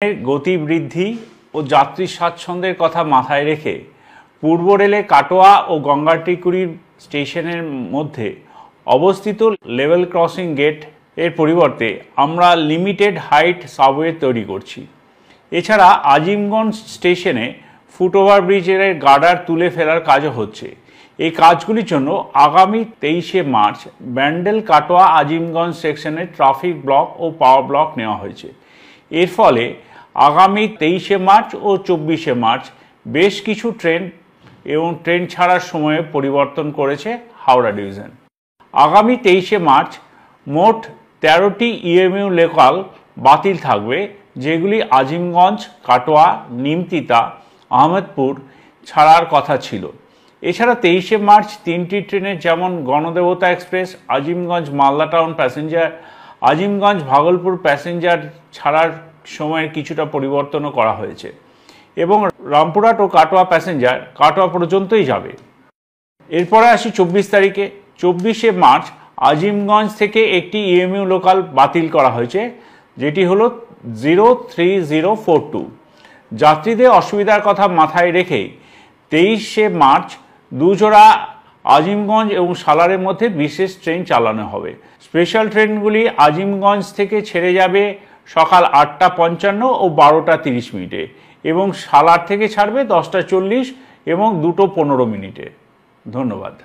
গতি বৃদ্ধি ও যাত্রী স্বাচ্ছন্দ্যের কথা মাথায় রেখে পূর্ব রেলে কাটোয়া ও গঙ্গাটিকুড়ি স্টেশনের মধ্যে অবস্থিত লেভেল ক্রসিং গেট এর পরিবর্তে আমরা লিমিটেড হাইট সাবওয়ে তৈরি করছি। এছাড়া আজিমগঞ্জ স্টেশনে ফুটওভার ব্রিজের গার্ডার তুলে ফেলার কাজও হচ্ছে। এই কাজগুলির জন্য আগামী 23শে মার্চ ব্যান্ডেল কাটোয়া আজিমগঞ্জ সেকশনে ট্রাফিক ব্লক ও পাওয়ার ব্লক নেওয়া হয়েছে। এর ফলে আগামী 23শে মার্চ ও 24শে মার্চ বেশ কিছু ট্রেন এবং ট্রেন ছাড়ার সময়ে পরিবর্তন করেছে হাওড়া ডিভিশন। আগামী 23শে মার্চ মোট 13টি ইএমইউ লোকাল বাতিল থাকবে, যেগুলি আজিমগঞ্জ, কাটোয়া, নিমতিতা, আহমেদপুর ছাড়ার কথা ছিল। এছাড়া 23শে মার্চ 3টি ট্রেনের যেমন Ganadevata express, Azimganj Malda town passenger, Azimganj Bhagalpur passenger ছাড়ার সময়ের কিছুটা পরিবর্তনও করা হয়েছে এবং রামপুরহাট ও কাটোয়া প্যাসেঞ্জার কাটোয়া পর্যন্তই যাবে। এরপরে আসি 24 তারিখে। 24শে মার্চ আজিমগঞ্জ থেকে একটি ইএমইউ লোকাল বাতিল করা হয়েছে, যেটি হলো 03042। যাত্রীদের অসুবিধার কথা মাথায় রেখে 23শে মার্চ দুজোড়া আজিমগঞ্জ এবং সালারের মধ্যে বিশেষ ট্রেন চালানো হবে। স্পেশাল ট্রেনগুলি আজিমগঞ্জ থেকে ছেড়ে যাবে সকাল 8:55 ও 12:30 এবং সালার থেকে ছাড়বে 10:40 এবং 2:15। ধন্যবাদ।